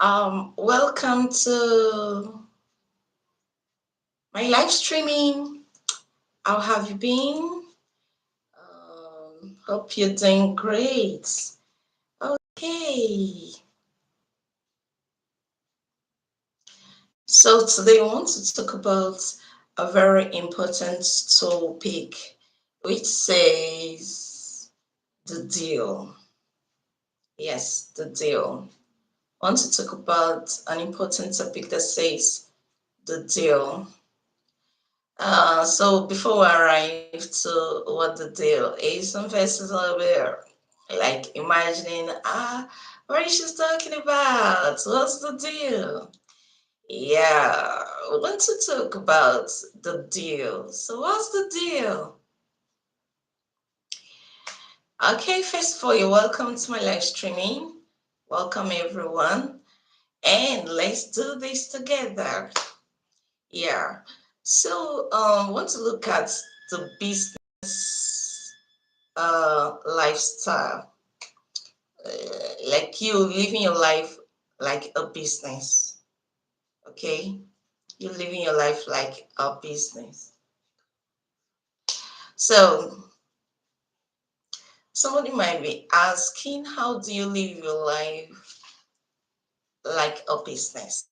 Welcome to my live streaming. How have you been? Hope you're doing great. Okay, so today I want to talk about a very important topic, which says the deal. Yes, the deal. I want to talk about an important topic that says the deal. So before we arrive to what the deal is, some persons are there like imagining, what is she talking about? What's the deal? Yeah, we want to talk about the deal. So what's the deal? Okay, first of all, you're welcome to my live streaming. Welcome everyone. And let's do this together. Yeah. So want to look at the business lifestyle, like you living your life like a business. Okay, you living your life like a business. So somebody might be asking, how do you live your life like a business?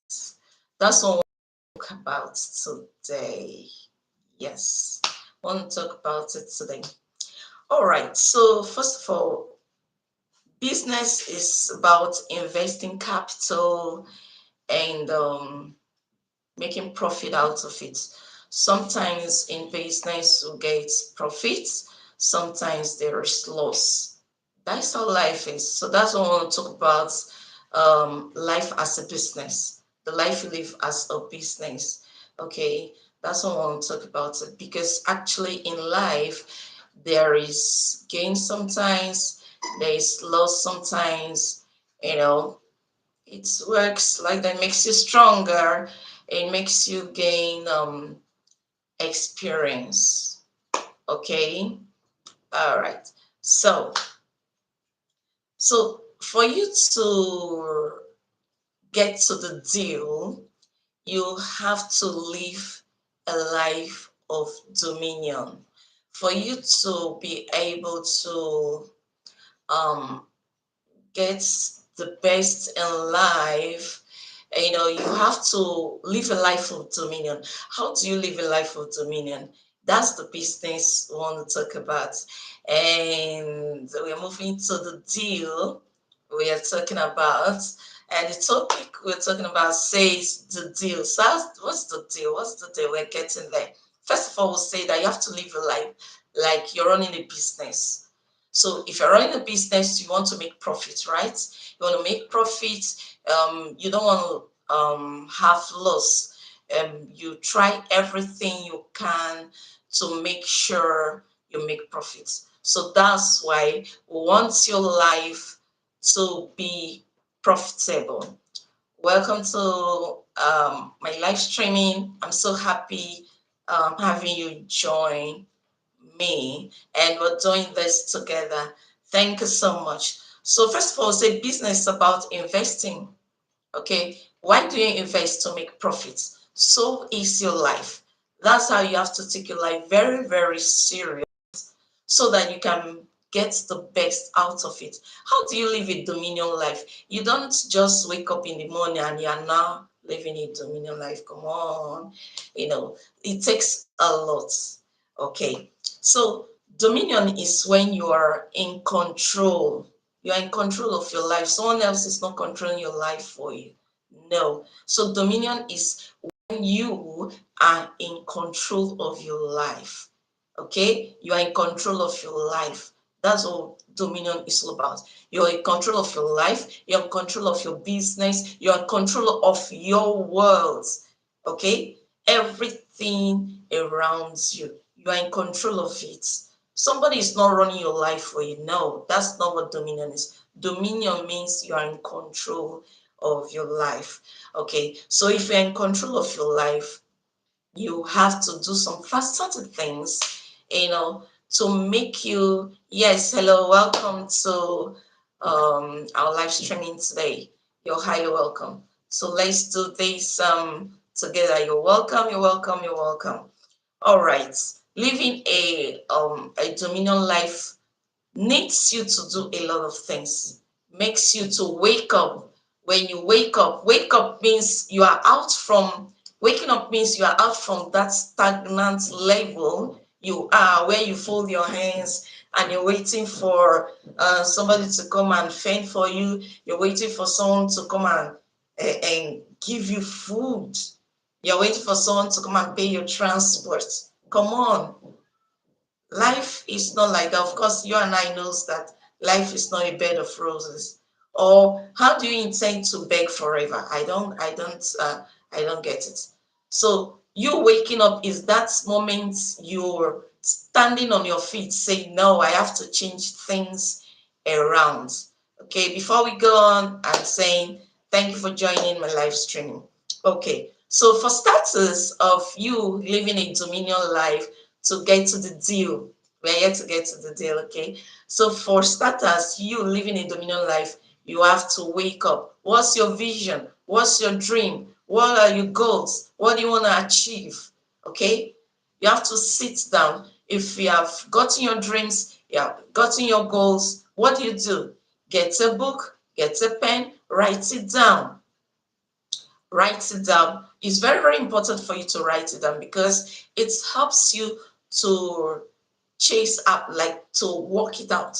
That's what we talk about today. Yes, I want to talk about it today. All right. So first of all, business is about investing capital and making profit out of it. Sometimes in business you get profits, sometimes there is loss. That's how life is. So that's what I want to talk about, life as a business, the life you live as a business. Okay, that's what I want to talk about it because actually in life there is gain sometimes, there is loss sometimes, you know, it works like that, makes you stronger, it makes you gain experience. Okay, all right. So for you to get to the deal, you have to live a life of dominion. For you to be able to um get the best in life, you have to live a life of dominion. How do you live a life of dominion? That's the business we want to talk about. And we're moving to the deal we are talking about. And the topic we're talking about says the deal. So what's the deal? What's the deal? We're getting there. First of all, we'll say that you have to live a life like you're running a business. So if you're running a business, you want to make profit, right? You want to make profit. You don't want to have loss. You try everything you can to make sure you make profits. So that's why we want your life to be profitable. Welcome to my live streaming. I'm so happy having you join me, and we're doing this together. Thank you so much. So first of all, say business is about investing. Okay, why do you invest? To make profits. So is your life. That's how you have to take your life very, very serious so that you can get the best out of it. How do you live a dominion life? You don't just wake up in the morning and you're now living a dominion life. Come on. It takes a lot. Okay. So dominion is when you are in control. You are in control of your life. Someone else is not controlling your life for you. No. So dominion is when you are in control of your life. Okay, you are in control of your life. That's what dominion is all about. You're in control of your life, you're in control of your business, you're in control of your world. Okay, everything around you, you are in control of it. Somebody is not running your life for you. No, that's not what dominion is. Dominion means you are in control of your life. Okay, so if you're in control of your life, you have to do some certain things, to make you. Yes, hello, welcome to our live streaming today. You're highly welcome. So let's do this together. You're welcome, you're welcome, you're welcome. All right. Living a dominion life needs you to do a lot of things, makes you to wake up. When you wake up means you are out from, waking up means you are out from that stagnant level you are, where you fold your hands and you're waiting for somebody to come and fend for you. You're waiting for someone to come and give you food. You're waiting for someone to come and pay your transport. Come on, life is not like that. Of course, you and I knows that life is not a bed of roses. Or how do you intend to beg forever? I don't get it. So you waking up is that moment you're standing on your feet saying, no, I have to change things around. Okay, before we go on, I'm saying thank you for joining my live streaming. Okay, so for starters of you living a dominion life, to get to the deal. We're yet to get to the deal, okay? So for starters, you living a dominion life, you have to wake up. What's your vision? What's your dream? What are your goals? What do you want to achieve? Okay? You have to sit down. If you have gotten your dreams, you have gotten your goals, what do you do? Get a book, get a pen, write it down. Write it down. It's very, very important for you to write it down because it helps you to chase up, like to work it out.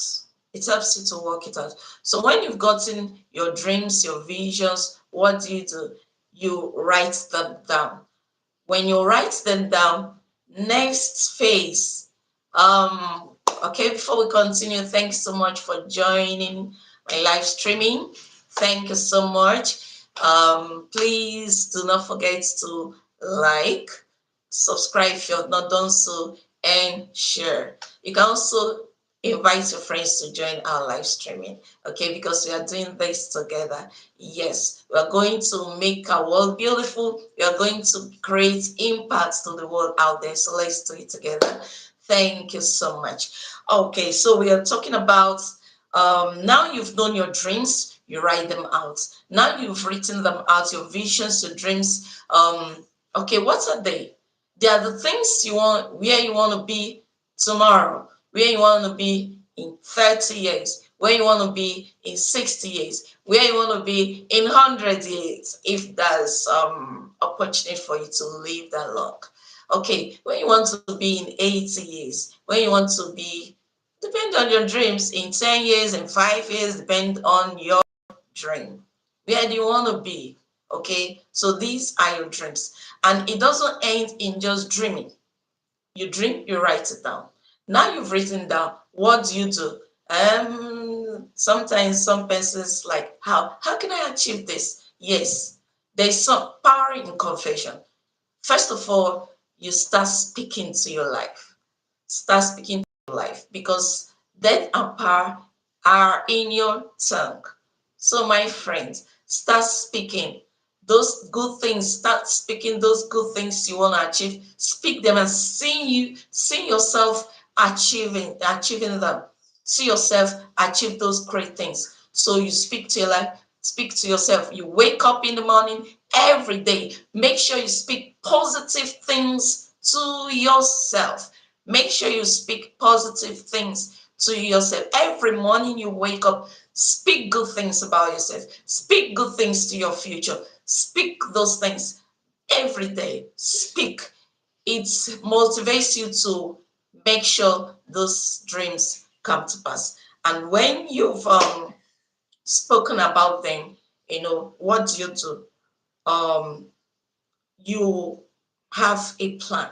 It helps you to work it out. So when you've gotten your dreams, your visions, what do? You write them down. When you write them down, next phase. Okay, before we continue, thanks so much for joining my live streaming. Thank you so much. Please do not forget to like, subscribe if you have not done so, and share. You can also invite your friends to join our live streaming, okay, because we are doing this together. Yes, we are going to make our world beautiful. We are going to create impacts to the world out there. So let's do it together. Thank you so much. Okay, so we are talking about now you've known your dreams, you write them out. Now you've written them out, your visions, your dreams. Okay, what are they? They are the things you want, where you want to be tomorrow, where you want to be in 30 years, where you want to be in 60 years, where you want to be in 100 years, if there's opportunity for you to live that long. Okay, where you want to be in 80 years, where you want to be, depend on your dreams, in 10 years, in 5 years, depend on your dream. Where do you want to be? Okay, so these are your dreams. And it doesn't end in just dreaming. You dream, you write it down. Now you've written down, what do you do? Sometimes some persons like, how can I achieve this? Yes, there's some power in confession. First of all, you start speaking to your life. Start speaking to your life because death and power are in your tongue. So, my friends, start speaking those good things. Start speaking those good things you want to achieve. Speak them and see yourself achieving them. See yourself achieve those great things. So you speak to your life, speak to yourself. You wake up in the morning every day. Make sure you speak positive things to yourself. Make sure you speak positive things to yourself. Every morning you wake up, speak good things about yourself. Speak good things to your future. Speak those things every day. Speak. It motivates you to make sure those dreams come to pass. And when you've spoken about them, what do you do? You have a plan.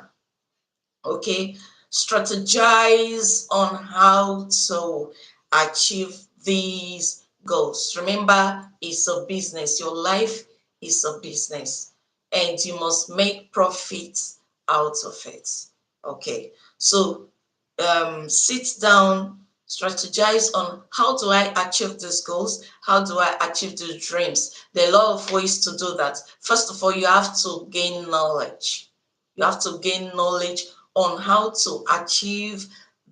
Okay, strategize on how to achieve these goals. Remember, it's a business. Your life is a business, and you must make profits out of it. Okay, so sit down, strategize on how do I achieve these goals? How do I achieve these dreams? There are a lot of ways to do that. First of all, you have to gain knowledge. You have to gain knowledge on how to achieve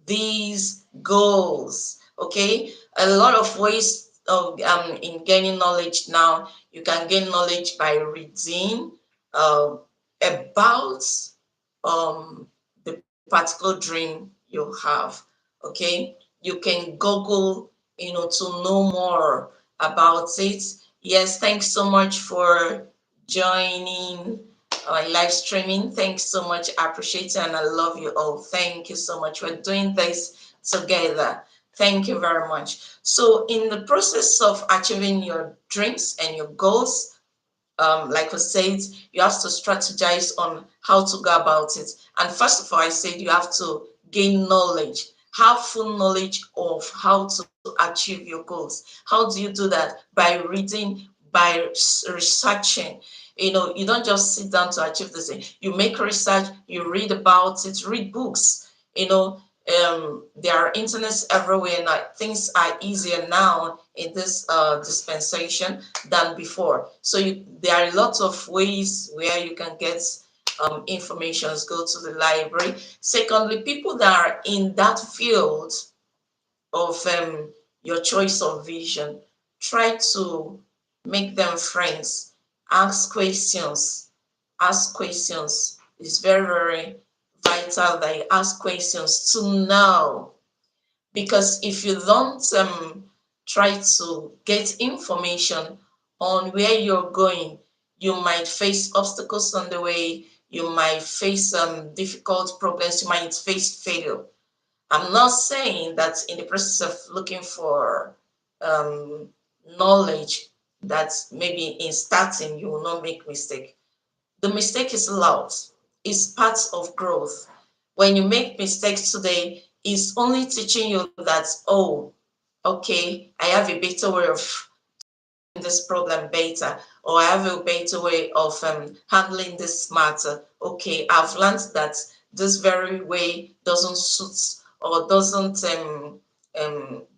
these goals. Okay, a lot of ways in gaining knowledge now, you can gain knowledge by reading about the particular dream you have. Okay, you can Google, to know more about it. Yes, thanks so much for joining live streaming. Thanks so much. I appreciate it and I love you all. Thank you so much. We're doing this together. Thank you very much. So in the process of achieving your dreams and your goals, like I said, you have to strategize on how to go about it. And first of all, I said you have to gain knowledge, have full knowledge of how to achieve your goals. How do you do that? By reading, by researching. You don't just sit down to achieve this thing. You make research, you read about it, read books. There are internets everywhere now. Things are easier now in this dispensation than before. So there are lots of ways where you can get information. Go to the library. Secondly, people that are in that field of your choice of vision, try to make them friends. Ask questions. Ask questions. It's very, very vital that you ask questions to know. Because if you don't try to get information on where you're going, you might face obstacles on the way, you might face difficult problems, you might face failure. I'm not saying that in the process of looking for knowledge that maybe in starting you will not make mistake. The mistake is allowed. It's part of growth. When you make mistakes today, it's only teaching you that, oh, okay, I have a better way of this problem better, or I have a better way of handling this matter. Okay, I've learned that this very way doesn't suit or doesn't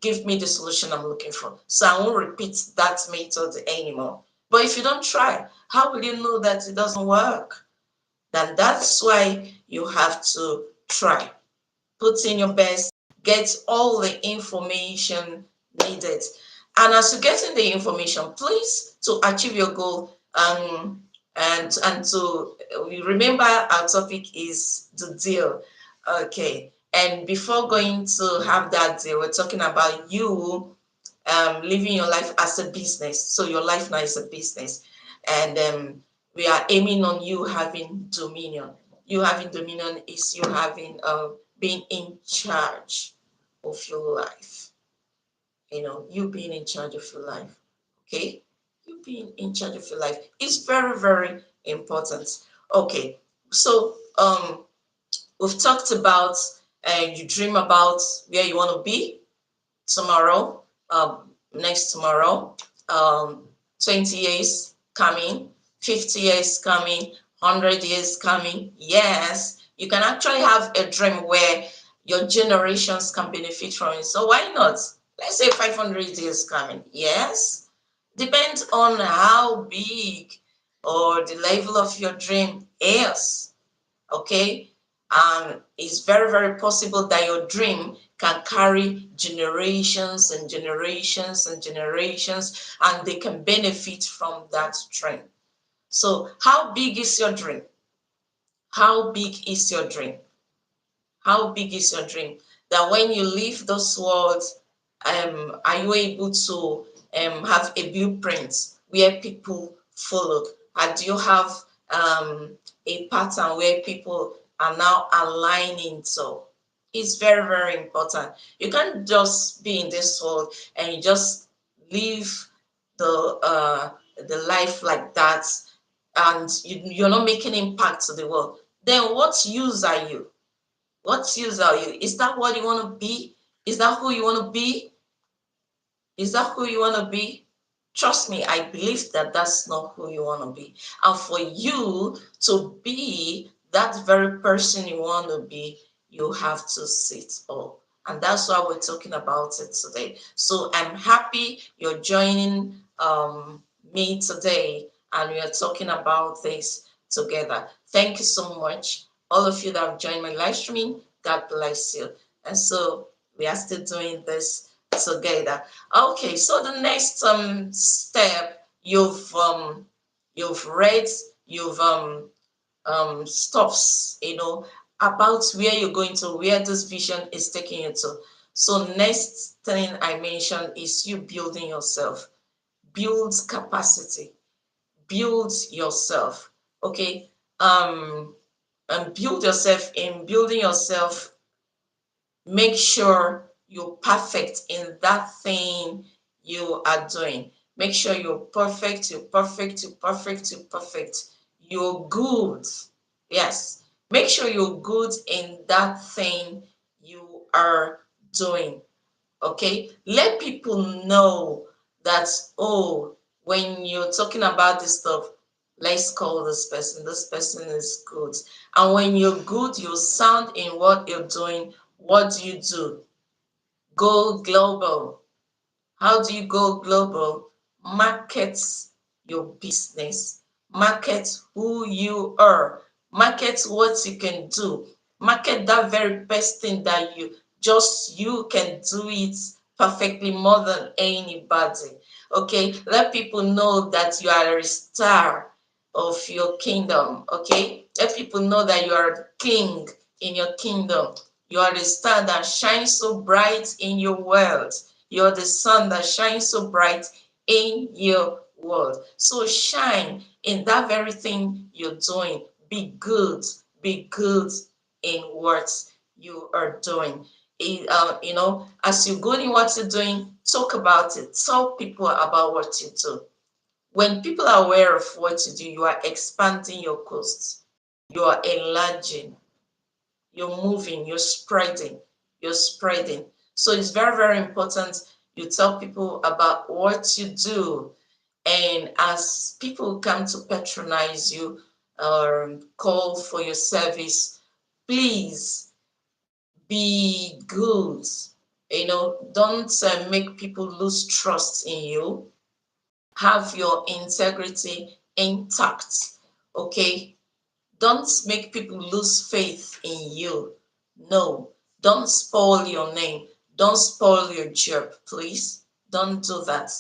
give me the solution I'm looking for. So I won't repeat that method anymore. But if you don't try, how will you know that it doesn't work? Then that's why you have to try. Put in your best, get all the information needed. And as you're getting the information, please, to achieve your goal, and to remember our topic is the deal. Okay. And before going to have that deal, we're talking about you living your life as a business. So your life now is a business. And we are aiming on you having dominion. You having dominion is you having being in charge of your life. You being in charge of your life. Okay? You being in charge of your life is very, very important. Okay. So we've talked about you dream about where you want to be tomorrow, next tomorrow, 20 years coming, 50 years coming, 100 years coming. Yes, you can actually have a dream where your generations can benefit from it. So why not? Let's say 500 years coming. Yes, depends on how big or the level of your dream is. Okay, it's very, very possible that your dream can carry generations and generations and generations, and they can benefit from that dream. So how big is your dream? How big is your dream? How big is your dream? That when you leave this world, are you able to have a blueprint where people follow? Do you have a pattern where people are now aligning to? It's very, very important. You can't just be in this world and you just live the life like that, and you're not making impact to the world. Then what use are you? What use are you? Is that what you want to be? Is that who you want to be? Is that who you want to be? Trust me, I believe that that's not who you want to be. And for you to be that very person you want to be, you have to sit up. And that's why we're talking about it today. So I'm happy you're joining me today and we are talking about this together. Thank you so much. All of you that have joined my live streaming, God bless you. And so we are still doing this together. Okay, so the next step, you've read, you've stops, about where you're going to, where this vision is taking you to. So next thing I mentioned is you building yourself. Build capacity. Build yourself. Okay. And build yourself. In building yourself, make sure you're perfect in that thing you are doing. Make sure you're perfect, you're perfect, you're perfect, you're perfect. You're good. Yes. Make sure you're good in that thing you are doing. Okay. Let people know that, oh, when you're talking about this stuff, let's call this person. This person is good. And when you're good, you sound in what you're doing. What do you do? Go global. How do you go global? Market your business. Market who you are. Market what you can do. Market that very best thing that you can do it perfectly more than anybody. Okay, let people know that you are a star of your kingdom. Okay, let people know that you are a king in your kingdom. You are the star that shines so bright in your world. You're the sun that shines so bright in your world. So shine in that very thing you're doing. Be good. Be good in what you are doing. As you're good in what you're doing, talk about it. Tell people about what you do. When people are aware of what you do, you are expanding your costs. You are enlarging. You're moving. You're spreading. You're spreading. So it's very, very important you tell people about what you do. And as people come to patronize you or call for your service, please be good. Don't make people lose trust in you. Have your integrity intact. Okay? Don't make people lose faith in you. No, don't spoil your name. Don't spoil your job, please. Don't do that.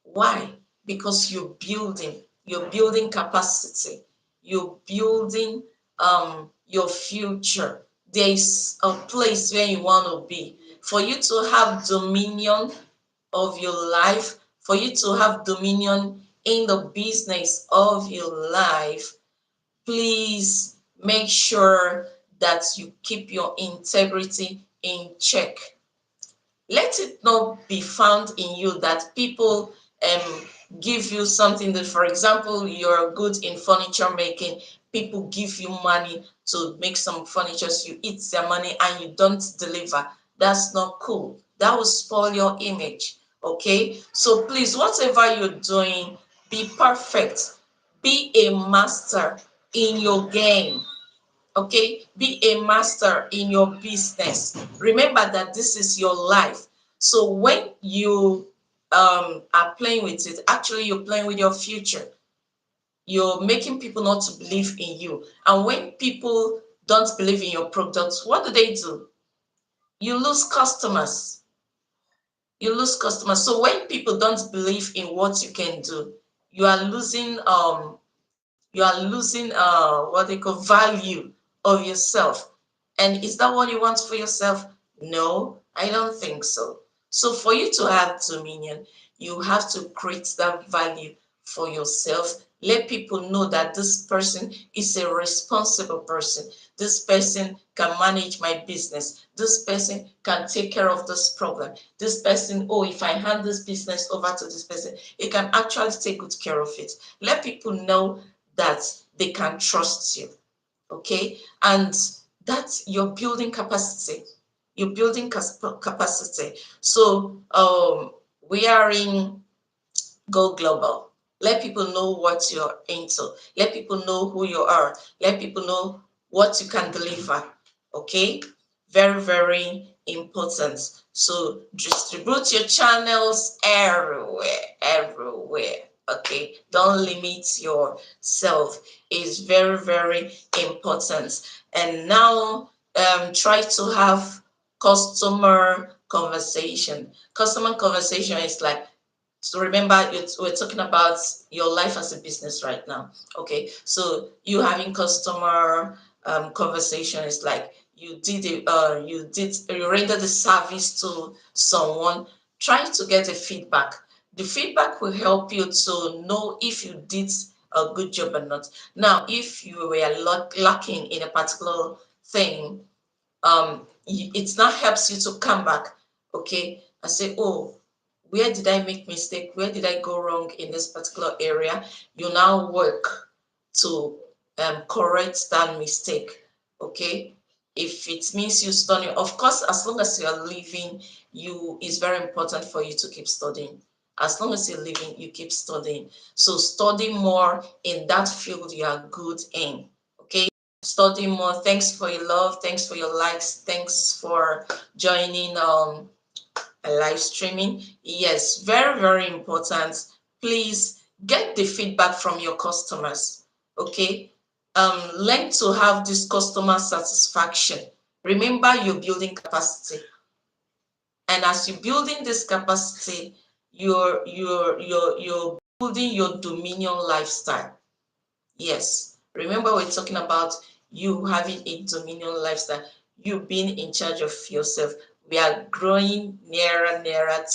Why? Because you're building capacity. You're building your future. There is a place where you want to be. For you to have dominion of your life, for you to have dominion in the business of your life, please make sure that you keep your integrity in check. Let it not be found in you that people give you something that, for example, you're good in furniture making, people give you money to make some furniture, so you eat their money and you don't deliver. That's not cool. That will spoil your image. Okay, so please, whatever you're doing, be perfect. Be a master in your game. Okay, be a master in your business. Remember that this is your life. So when you are playing with it, actually you're playing with your future. You're making people not to believe in you. And when people don't believe in your products, what do? You lose customers. You lose customers. So when people don't believe in what you can do, you are losing what they call value of yourself. And is that what you want for yourself? No, I don't think so. So for you to have dominion, you have to create that value for yourself. Let people know that this person is a responsible person. This person can manage my business. This person can take care of this problem. This person, oh, if I hand this business over to this person, it can actually take good care of it. Let people know that they can trust you. Okay, and that you're building capacity. You're building capacity. So we are in Go Global. Let people know what you're into. Let people know who you are. Let people know what you can deliver. Okay, very, very important. So distribute your channels everywhere, everywhere. Okay, don't limit yourself. It's very, very important. And now try to have customer conversation. Customer conversation is like, so remember, we're talking about your life as a business right now. Okay, so you having customer conversation is like you rendered the service to someone, trying to get a feedback. The feedback will help you to know if you did a good job or not. Now, if you were lacking in a particular thing, it now helps you to come back, okay, and say, oh, where did I make mistake? Where did I go wrong in this particular area? You now work to correct that mistake, okay? If it means you study, of course, as long as you're living, it's very important for you to keep studying. As long as you're living, you keep studying. So study more in that field you are good in, okay? Study more. Thanks for your love. Thanks for your likes. Thanks for joining a live streaming. Yes, very, very important. Please get the feedback from your customers. Okay. Learn to have this customer satisfaction. Remember, you're building capacity. And as you're building this capacity, you're building your dominion lifestyle. Yes. Remember, we're talking about you having a dominion lifestyle, you being in charge of yourself. We are growing nearer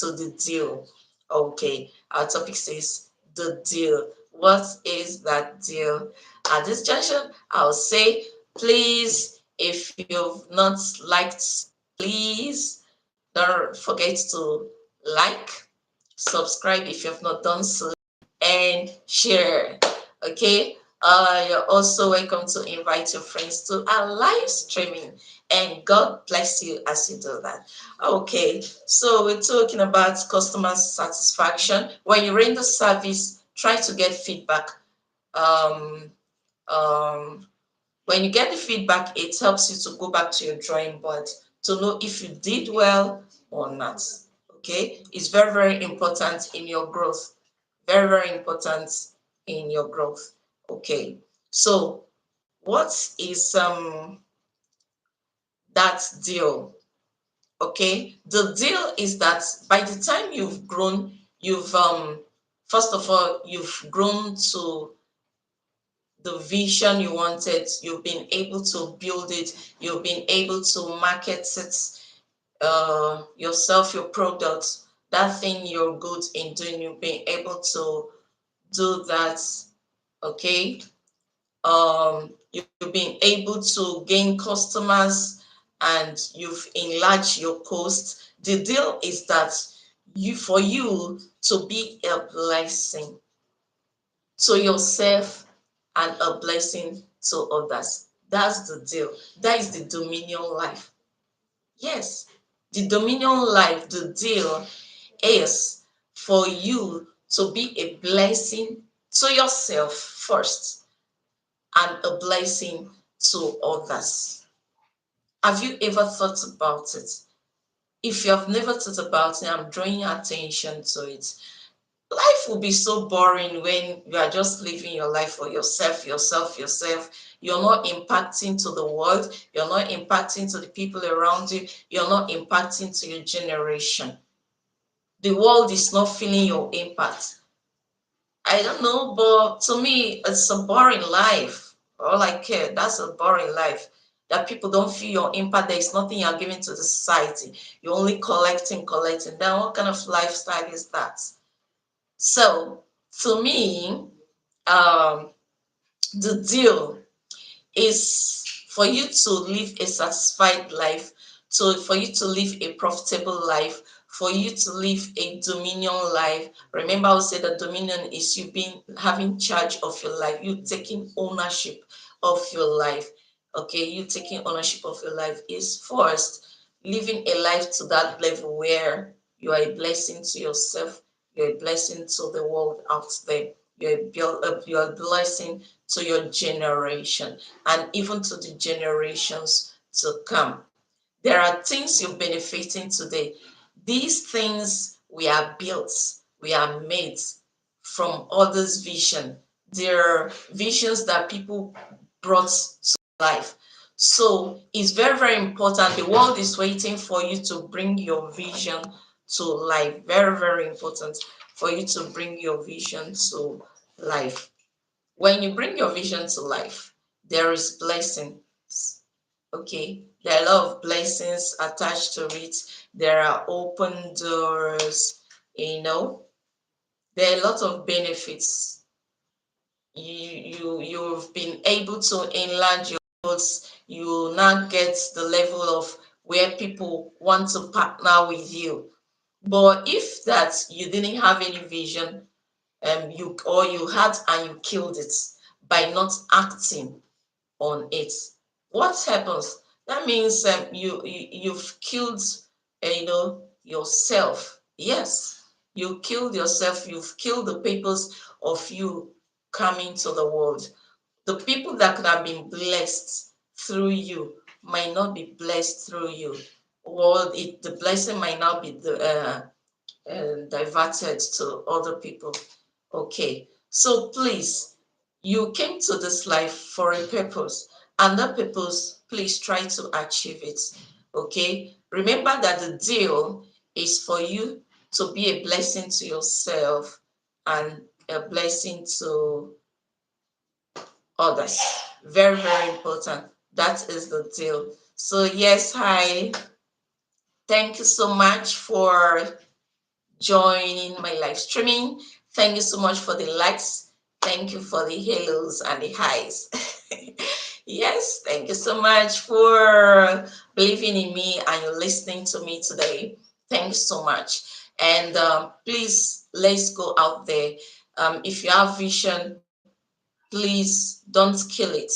to the deal. Okay. Our topic says the deal. What is that deal? At this junction, I'll say, please, if you've not liked, please don't forget to like, subscribe if you have not done so, and share. Okay. You're also welcome to invite your friends to our live streaming, and God bless you as you do that. Okay, so we're talking about customer satisfaction. When you render service, try to get feedback. Um, um, when you get the feedback, it helps you to go back to your drawing board to know if you did well or not. Okay, it's very, very important in your growth. Very, very important in your growth. Okay, so what is that deal? Okay, the deal is that by the time you've grown, you've first of all, you've grown to the vision you wanted, you've been able to build it, you've been able to market it yourself, your product, that thing you're good in doing, you've been able to do that. Okay, you've been able to gain customers and you've enlarged your cost. The deal is that for you to be a blessing to yourself and a blessing to others. That's the deal. That is the dominion life. Yes, the dominion life, the deal is for you to be a blessing to yourself first and a blessing to others. Have you ever thought about it? If you have never thought about it, I'm drawing your attention to it. Life will be so boring when you are just living your life for yourself. You're not impacting to the world. You're not impacting to the people around you. You're not impacting to your generation. The world is not feeling your impact. I don't know, but to me, it's a boring life. All I care, that's a boring life. That people don't feel your impact. There is nothing you're giving to the society. You're only collecting. Then what kind of lifestyle is that? So, to me, um, the deal is for you to live a satisfied life, for you to live a profitable life, for you to live a dominion life. Remember, I said that dominion is you having charge of your life, you taking ownership of your life. Okay, you taking ownership of your life is first living a life to that level where you are a blessing to yourself, you're a blessing to the world out there, you're a blessing to your generation and even to the generations to come. There are things you're benefiting today. These things we are built, we are made from others' vision. There are visions that people brought to life. So it's very, very important. The world is waiting for you to bring your vision to life. Very, very important for you to bring your vision to life. When you bring your vision to life, there is blessings. Okay, there are a lot of blessings attached to it. There are open doors, there are a lot of benefits. You've been able to enlarge your goals. You now get the level of where people want to partner with you. But if that you didn't have any vision, you had and you killed it by not acting on it, what happens? That means you've killed yourself. Yes, you killed yourself. You've killed the purpose of you coming to the world. The people that could have been blessed through you might not be blessed through you, or the blessing might not be diverted to other people. Okay, so please, you came to this life for a purpose, and that purpose, please try to achieve it. Okay, remember that the deal is for you to be a blessing to yourself and a blessing to others. Very, very important. That is the deal. So yes, hi, thank you so much for joining my live streaming. Thank you so much for the likes. Thank you for the halos and the highs. Yes, thank you so much for believing in me and you're listening to me today. Thanks so much. And please, let's go out there. If you have vision, please don't kill it.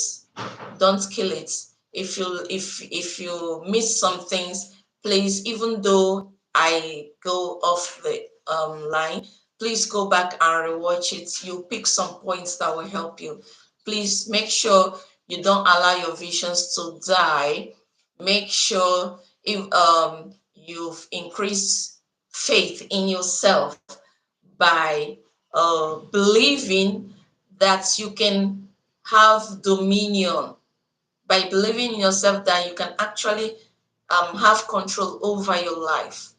Don't kill it. If you miss some things, please, even though I go off the line, please go back and rewatch it. You pick some points that will help you. Please make sure you don't allow your visions to die. Make sure if you've increased faith in yourself by believing that you can have dominion, by believing in yourself that you can actually have control over your life,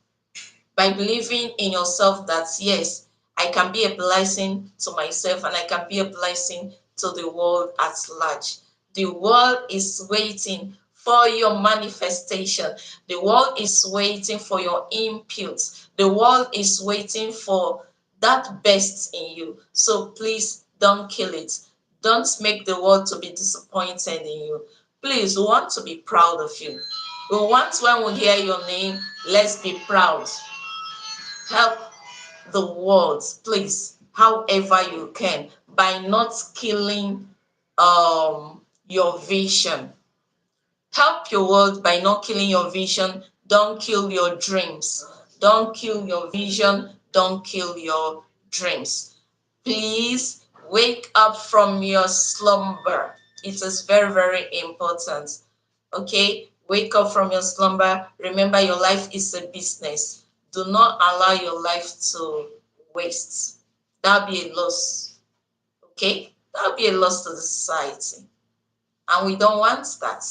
by believing in yourself that yes, I can be a blessing to myself and I can be a blessing to the world at large. The world is waiting for your manifestation. The world is waiting for your input. The world is waiting for that best in you. So please don't kill it. Don't make the world to be disappointed in you. Please, we want to be proud of you. We want, when we hear your name, let's be proud. Help the world, please, however you can, by not killing your vision. Help your world by not killing your vision. Don't kill your dreams. Don't kill your vision. Don't kill your dreams. Please wake up from your slumber. It is very, very important. Okay, wake up from your slumber. Remember, your life is a business. Do not allow your life to waste. That'll be a loss. Okay, that'll be a loss to the society. And we don't want that.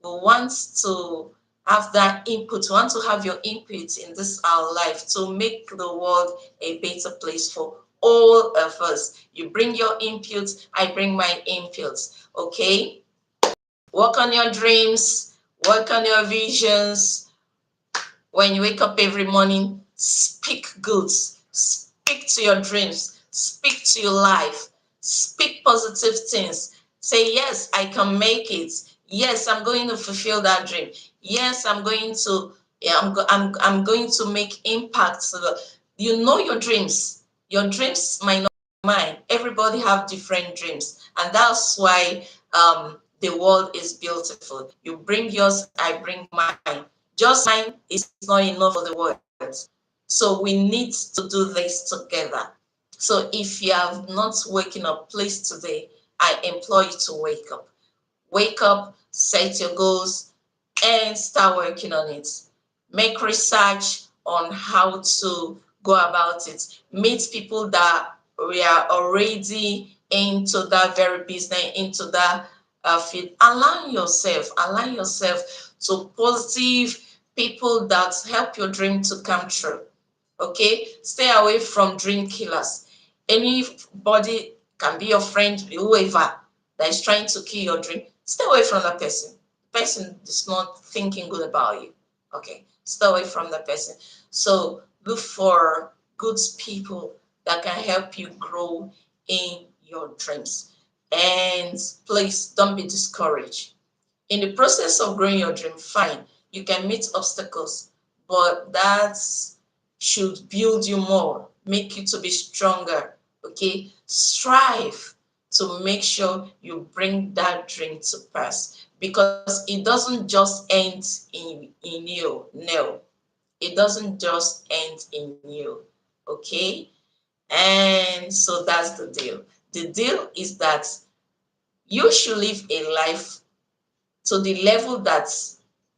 We want to have that input. We want to have your input in this our life to make the world a better place for all of us. You bring your input, I bring my input. Okay, work on your dreams, work on your visions. When you wake up every morning, speak good, speak to your dreams, speak to your life, speak positive things. Say, yes, I can make it. Yes, I'm going to fulfill that dream. Yes, I'm going to, yeah, I'm going to make impact. So you know your dreams. Your dreams might not be mine. Everybody have different dreams. And that's why the world is beautiful. You bring yours, I bring mine. Just mine is not enough for the world. So we need to do this together. So if you have not waken up, please today, I implore you to wake up. Wake up, set your goals, and start working on it. Make research on how to go about it. Meet people that we are already into that very business, into that field. Align yourself to positive people that help your dream to come true. Okay, stay away from dream killers. Anybody can be your friend, whoever that is trying to kill your dream. Stay away from that person. The person is not thinking good about you. Okay, stay away from that person. So look for good people that can help you grow in your dreams. And please don't be discouraged. In the process of growing your dream, fine, you can meet obstacles, but that should build you more, make you to be stronger. Okay, strive to make sure you bring that dream to pass, because it doesn't just end in you. No, it doesn't just end in you. Okay, and so that's the deal. The deal is that you should live a life to the level that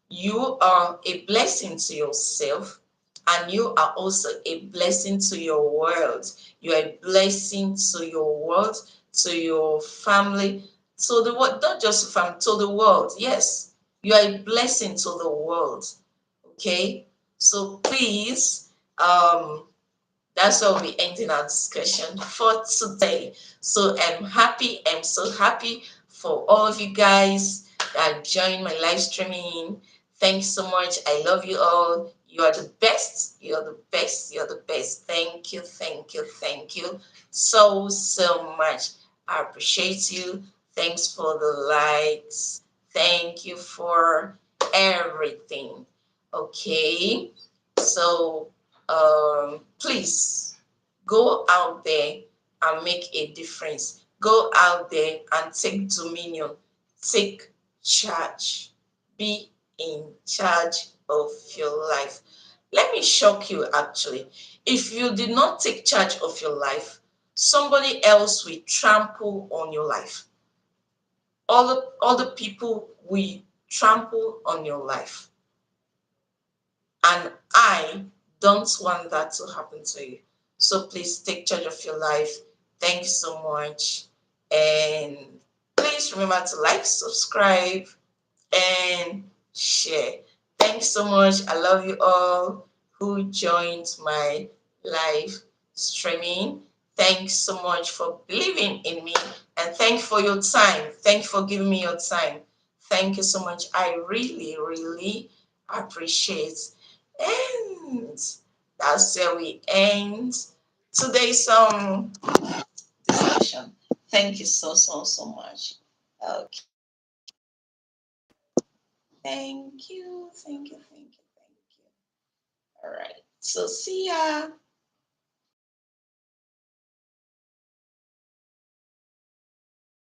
you are a blessing to yourself, and you are also a blessing to your world. You are a blessing to your world, to your family, to the world, not just family, to the world. Yes, you are a blessing to the world. Okay, so please, that's why we're ending our discussion for today. So I'm so happy for all of you guys that joined my live streaming. Thanks so much. I love you all. You are the best. You're the best. You're the best. Thank you. Thank you. Thank you so, so much. I appreciate you. Thanks for the likes. Thank you for everything. Okay. So please go out there and make a difference. Go out there and take dominion. Take charge. Be in charge of your life. Let me shock you actually. If you did not take charge of your life, somebody else will trample on your life. All the people will trample on your life. And I don't want that to happen to you. So please take charge of your life. Thank you so much. And please remember to like, subscribe, and share. Thanks so much. I love you all who joined my live streaming. Thanks so much for believing in me, and thank you for your time. Thank you for giving me your time. Thank you so much. I really, really appreciate. And that's where we end today's discussion. Thank you so, so, so much. Okay. Thank you. Thank you. Thank you. Thank you. All right. So see ya.